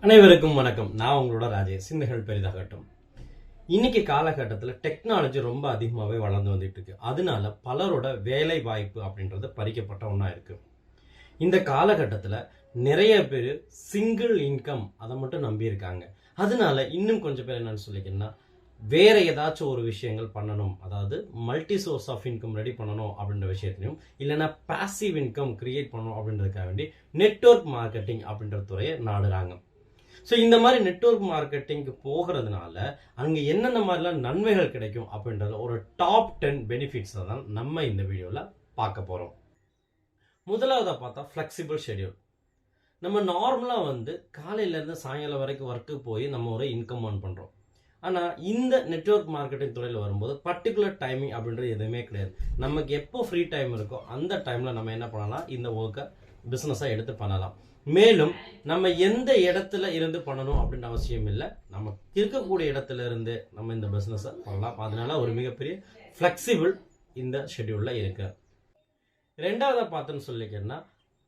அனைவருக்கும் வணக்கம். நான் உங்களோட ராஜேஷ். சிந்தனைகள் பெரிதாகட்டும். இன்னைக்கு காலகட்டத்தில் டெக்னாலஜி ரொம்ப அதிகமாகவே வளர்ந்து வந்துட்டு இருக்கு. அதனால பலரோட வேலை வாய்ப்பு அப்படின்றது பறிக்கப்பட்ட ஒன்றா இருக்கு. இந்த காலகட்டத்தில் நிறைய பேர் சிங்கிள் இன்கம் அதை மட்டும் நம்பி இருக்காங்க. அதனால இன்னும் கொஞ்சம் பேர் என்னன்னு சொல்லிக்கணும்னா வேற ஏதாச்சும் ஒரு விஷயங்கள் பண்ணணும், அதாவது multi source of income ready பண்ணணும் அப்படின்ற விஷயத்திலையும், இல்லைன்னா பாசிவ் இன்கம் கிரியேட் பண்ணணும் அப்படின்றதுக்காக வேண்டி நெட்வொர்க் மார்க்கெட்டிங் அப்படின்ற துறையை நாடுறாங்க. ஸோ இந்த மாதிரி நெட்வொர்க் மார்க்கெட்டிங்க்கு போகிறதுனால அங்கே என்னென்ன மாதிரிலாம் நன்மைகள் கிடைக்கும் அப்படின்றத ஒரு டாப் 10 பெனிஃபிட்ஸை தான் நம்ம இந்த வீடியோவில் பார்க்க போகிறோம். முதலாவதாக பார்த்தா ஃப்ளெக்சிபிள் ஷெடியூல். நம்ம நார்மலாக காலையிலேருந்து சாயங்காலம் வரைக்கும் ஒர்க்குக்கு போய் நம்ம ஒரு இன்கம் ஏர்ன் பண்ணுறோம். ஆனால் இந்த நெட்வொர்க் மார்க்கெட்டிங் துறையில் வரும்போது பர்டிகுலர் டைமிங் அப்படின்றது எதுவுமே கிடையாது. நமக்கு எப்போ ஃப்ரீ டைம் இருக்கோ அந்த டைமில் நம்ம என்ன பண்ணலாம், இந்த ஒர்க்கை பிஸ்னஸாக எடுத்து பண்ணலாம். மேலும் நம்ம எந்த இடத்துல இருந்து பண்ணணும் அப்படின்ற அவசியம் இல்லை. நம்ம இருக்கக்கூடிய இடத்துல இருந்து நம்ம இந்த பிஸ்னஸ் பண்ணலாம். அதனால ஒரு மிகப்பெரிய ஃப்ளெக்சிபிள் இந்த ஷெட்யூல்ல இருக்கு. ரெண்டாவதா பார்த்தோன்னு சொல்லிக்கன்னா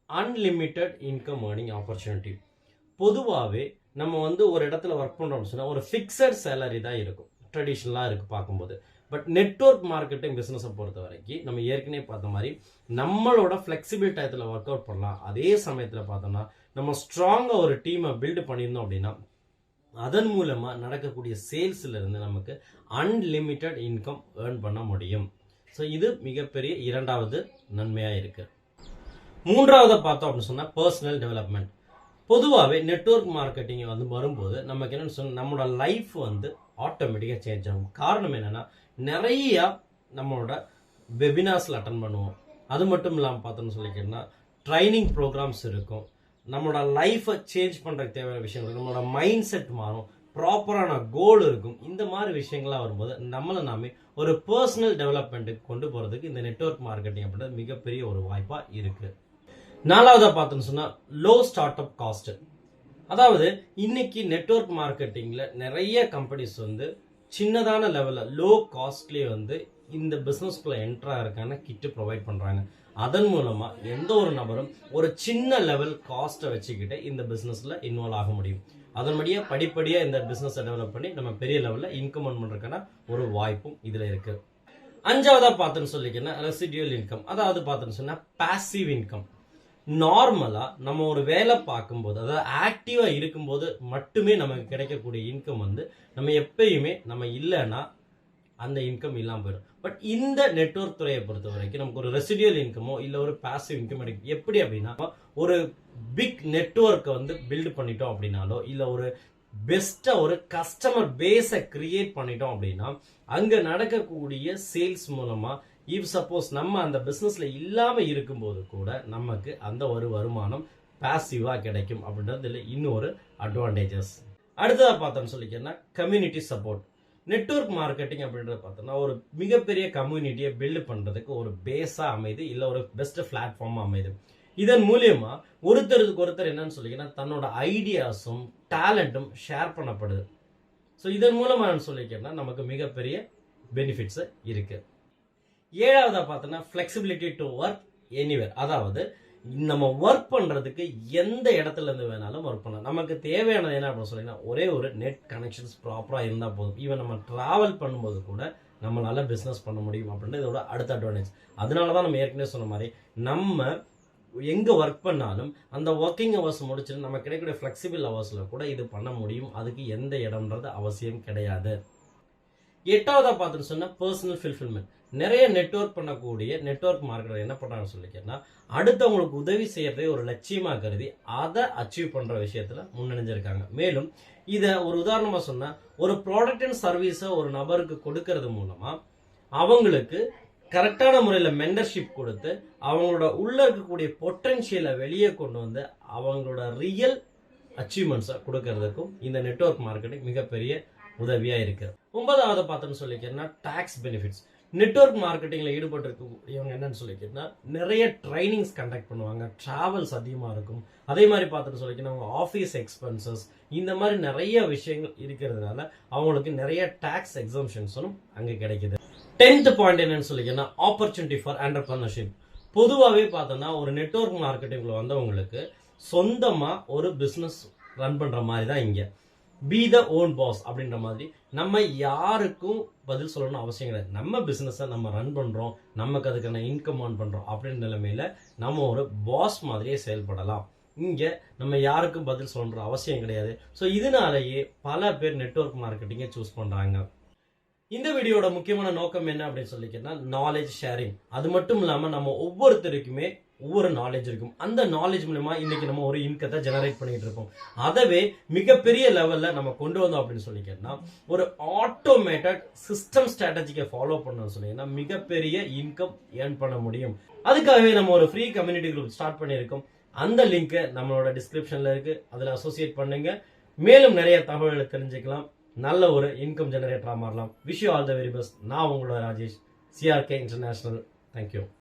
அன்லிமிட்டெட் இன்கம் ஏர்னிங் ஆப்பர்ச்சுனிட்டி. பொதுவாகவே நம்ம ஒரு இடத்துல ஒர்க் பண்ணுறோம்னு சொன்னால் ஒரு ஃபிக்ஸட் சேலரி தான் இருக்கும், ட்ரெடிஷ்னலாக இருக்குது பார்க்கும்போது. பட் நெட்வொர்க் மார்க்கெட்டிங் பிஸ்னஸை பொறுத்த வரைக்கும் நம்ம ஏற்கனவே பார்த்த மாதிரி நம்மளோட ஃப்ளெக்சிபிள் டயத்தில் ஒர்க் அவுட் பண்ணலாம். அதே சமயத்தில் பார்த்தோம்னா நம்ம ஸ்ட்ராங்காக ஒரு டீமை பில்டு பண்ணியிருந்தோம் அப்படின்னா அதன் மூலமாக நடக்கக்கூடிய சேல்ஸ்லேருந்து நமக்கு அன்லிமிட்டெட் இன்கம் ஏர்ன் பண்ண முடியும். ஸோ இது மிகப்பெரிய இரண்டாவது நன்மையாக இருக்குது. மூன்றாவது பார்த்தோம் அப்படின்னு சொன்னால் பர்சனல் டெவலப்மெண்ட். பொதுவாகவே நெட்வொர்க் மார்க்கெட்டிங் வரும்போது நமக்கு என்னன்னு சொன்னால் நம்மளோட லைஃப் ஆட்டோமேட்டிக்காக சேஞ்ச் ஆகும். காரணம் என்னென்னா நிறைய நம்மளோட வெபினார்ஸில் அட்டன் பண்ணுவோம். அது மட்டும் இல்லாமல் பார்த்தோம்னு சொல்லிக்கிறோன்னா ட்ரைனிங் ப்ரோக்ராம்ஸ் இருக்கும். நம்மளோட லைஃப்பை சேஞ்ச் பண்ணுறதுக்கு தேவையான விஷயங்கள், நம்மளோட மைண்ட் செட் மாறும், ப்ராப்பரான கோல் இருக்கும். இந்த மாதிரி விஷயங்கள்லாம் வரும்போது நம்மளை நாமே ஒரு பர்சனல் டெவலப்மெண்ட்டுக்கு கொண்டு போகிறதுக்கு இந்த நெட்வொர்க் மார்க்கெட்டிங் அப்படின்றது மிகப்பெரிய ஒரு வாய்ப்பாக இருக்குது. நாலாவதாக பார்த்தோன்னு சொன்னால் லோ ஸ்டார்ட் அப் காஸ்ட். அதாவது இன்னைக்கு நெட்வொர்க் மார்க்கெட்டிங்கில் நிறைய கம்பெனிஸ் சின்னதான லெவலில் லோ காஸ்ட்லேயே இந்த பிஸ்னஸ்குள்ளே என்ட்ரா இருக்கான கிட்டு ப்ரொவைட் பண்ணுறாங்க. அதன் மூலமாக எந்த ஒரு நபரும் ஒரு சின்ன லெவல் காஸ்ட்டை வச்சுக்கிட்டு இந்த பிஸ்னஸில் இன்வால்வ் ஆக முடியும். அதன்படியாக படிப்படியாக இந்த பிஸ்னஸை டெவலப் பண்ணி நம்ம பெரிய லெவலில் இன்கம் ஏர்ன் பண்ணுறதுக்கான ஒரு வாய்ப்பும் இதில் இருக்குது. அஞ்சாவதாக பார்த்தோன்னு சொல்லிக்கன்னா ரெசிடியூவல் இன்கம். அதாவது பார்த்தோன்னு சொன்னால் பாசிவ் இன்கம். நார்மலா நம்ம ஒரு வேலை பார்க்கும்போது, அதாவது ஆக்டிவா இருக்கும்போது மட்டுமே நமக்கு கிடைக்கக்கூடிய இன்கம் நம்ம எப்பயுமே நம்ம இல்லைன்னா அந்த இன்கம் இல்லாமல் போயிடும். பட் இந்த நெட்வொர்க் துறையை பொறுத்த வரைக்கும் நமக்கு ஒரு ரெசிடியல் இன்கமோ இல்லை ஒரு பாசிவ் இன்கம் கிடைக்கும். எப்படி அப்படின்னா ஒரு பிக் நெட்வொர்க்கை பில்டு பண்ணிட்டோம் அப்படின்னாலோ இல்லை ஒரு பெஸ்டா ஒரு கஸ்டமர் பேஸை கிரியேட் பண்ணிட்டோம் அப்படின்னா அங்க நடக்கக்கூடிய சேல்ஸ் மூலமா இஃப் சப்போஸ் நம்ம அந்த பிசினஸ்ல இல்லாம இருக்கும்போது கூட நமக்கு அந்த ஒரு வருமானம் பாசிவா கிடைக்கும் அப்படின்றது இன்னொரு அட்வான்டேஜஸ். அடுத்ததா பார்த்தோம்னு சொல்லிக்கிறேன்னா கம்யூனிட்டி சப்போர்ட். நெட்வொர்க் மார்க்கெட்டிங் அப்படின்றத பார்த்தோம்னா ஒரு மிகப்பெரிய கம்யூனிட்டியை பில்டு பண்றதுக்கு ஒரு பேஸா அமைது, இல்லை ஒரு பெஸ்ட் பிளாட்ஃபார்மா அமைது. இதன் மூலியமா ஒருத்தருக்கு ஒருத்தர் என்னன்னு சொல்லிங்கன்னா தன்னோட ஐடியாஸும் டேலண்ட்டும் ஷேர் பண்ணப்படுது. ஸோ இதன் மூலமா சொல்லிக்கிறேன்னா நமக்கு மிகப்பெரிய பெனிஃபிட்ஸ் இருக்கு. ஏழாவதா பார்த்தோன்னா ஃபிளெக்சிபிலிட்டி டு ஒர்க் எனிவேர். அதாவது நம்ம ஒர்க் பண்றதுக்கு எந்த இடத்துல இருந்து வேணாலும் ஒர்க் பண்ணலாம். நமக்கு தேவையானது என்ன அப்படின்னு சொன்னீங்கன்னா ஒரே ஒரு நெட் கனெக்ஷன்ஸ் ப்ராப்பரா இருந்தா போதும். ஈவன் நம்ம டிராவல் பண்ணும்போது கூட நம்மளால பிசினஸ் பண்ண முடியும் அப்படின்றது இதோட அடுத்த அட்வான்டேஜ். அதனாலதான் நம்ம ஏற்கனவே சொன்ன மாதிரி நம்ம எங்க ஒர்க் பண்ணாலும் அந்த ஒர்க்கிங் ஹவர்ஸ் முடிச்சுட்டு நம்ம கிடைக்கக்கூடிய ஃபிளெக்சிபிள் ஹவர்ஸ்ல கூட இது பண்ண முடியும். அதுக்கு எந்த இடம்ன்றது அவசியம் கிடையாது. எட்டாவதா பார்த்துன்னு சொன்னா பர்சனல் ஃபுல்ஃபில்மெண்ட். நிறைய நெட்வொர்க் பண்ணக்கூடிய நெட்வொர்க் மார்க்கெட்டர் என்ன பண்றாங்க சொல்லிக்கிறேன்னா அடுத்தவங்களுக்கு உதவி செய்யறதை ஒரு லட்சியமா கருதி அதை அச்சீவ் பண்ற விஷயத்துல முன்னணிஞ்சிருக்காங்க. மேலும் இதை ஒரு உதாரணமா சொன்னா ஒரு ப்ராடக்ட் அண்ட் சர்வீஸை ஒரு நபருக்கு கொடுக்கறது மூலமா அவங்களுக்கு கரெக்டான முறையில் மெம்பர்ஷிப் கொடுத்து அவங்களோட உள்ள இருக்கக்கூடிய பொட்டன்ஷியலை வெளியே கொண்டு அவங்களோட ரியல் அச்சீவ்மெண்ட்ஸை கொடுக்கறதுக்கும் இந்த நெட்வொர்க் மார்க்கெட்டிங் மிகப்பெரிய உதவியா இருக்கு. ஒன்பதாவது பார்த்தோன்னு சொல்லிக்கிறேன்னா டாக்ஸ் பெனிஃபிட்ஸ். நெட்வொர்க் மார்க்கெட்டிங்ல ஈடுபட்டு இருக்கக்கூடியவங்க என்னன்னு சொல்லிக்கிறேன்னா நிறைய ட்ரைனிங்ஸ் கண்டக்ட் பண்ணுவாங்க, டிராவல்ஸ் அதிகமா இருக்கும். அதே மாதிரி பார்த்துட்டு சொல்லிக்கிறேன் அவங்க ஆஃபீஸ் எக்ஸ்பென்சஸ் இந்த மாதிரி நிறைய விஷயங்கள் இருக்கிறதுனால அவங்களுக்கு நிறைய டாக்ஸ் எக்ஸம்ஷன்ஸும் அங்கே கிடைக்குது. 10th பாயிண்ட் என்னன்னு சொல்லிக்கிறேன்னா ஆப்பர்ச்சுனிட்டி ஃபார் என்டர்பிரனர்ஷிப். பொதுவாகவே பார்த்தோன்னா ஒரு நெட்வொர்க் மார்க்கெட்டிங்ல வந்தவங்களுக்கு சொந்தமா ஒரு பிசினஸ் ரன் பண்ற மாதிரி தான் இங்க பி த ஓன் பாஸ் அப்படின்ற மாதிரி நம்ம யாருக்கும் பதில் சொல்லணும்னு அவசியம் கிடையாது. நம்ம பிசினஸை நம்ம ரன் பண்றோம், நமக்கு அதுக்கான இன்கம் ஏர்ன் பண்றோம் அப்படின்ற நிலைமையில நம்ம ஒரு பாஸ் மாதிரியே செயல்படலாம். இங்க நம்ம யாருக்கும் பதில் சொல்லணுன்ற அவசியம் கிடையாது. ஸோ இதனாலேயே பல பேர் நெட்வொர்க் மார்க்கெட்டிங்கை சூஸ் பண்றாங்க. இந்த வீடியோட முக்கியமான நோக்கம் என்ன அப்படின்னு சொல்லிக்கிட்டா நாலேஜ் ஷேரிங். அது மட்டும் இல்லாம நம்ம ஒவ்வொருத்தருக்குமே ஒவ்வொரு நாலேஜ் இருக்கும். அந்த நாலேஜ் மூலமா இன்னைக்கு நம்ம ஒரு இன்கத்தை ஜெனரேட் பண்ணிட்டு இருக்கோம். அதவே மிகப்பெரிய லெவல்ல நம்ம கொண்டு வந்தோம் அப்படின்னு சொல்லிக்கிட்டா ஒரு ஆட்டோமேட்டட் சிஸ்டம் ஸ்ட்ராட்டஜிக்கை ஃபாலோ பண்ணணும்னு சொன்னீங்கன்னா மிகப்பெரிய இன்கம் ஏர்ன் பண்ண முடியும். அதுக்காகவே நம்ம ஒரு ஃப்ரீ கம்யூனிட்டி குரூப் ஸ்டார்ட் பண்ணியிருக்கோம். அந்த லிங்க் நம்மளோட டிஸ்கிரிப்ஷன்ல இருக்கு, அதுல அசோசியேட் பண்ணுங்க. மேலும் நிறைய தகவல்களை தெரிஞ்சுக்கலாம், நல்ல ஒரு இன்கம் ஜெனரேட்டரா மாறலாம். Wish you all the very best. நான் உங்களோட ராஜேஷ், CRK இன்டர்நேஷனல். தேங்க்யூ.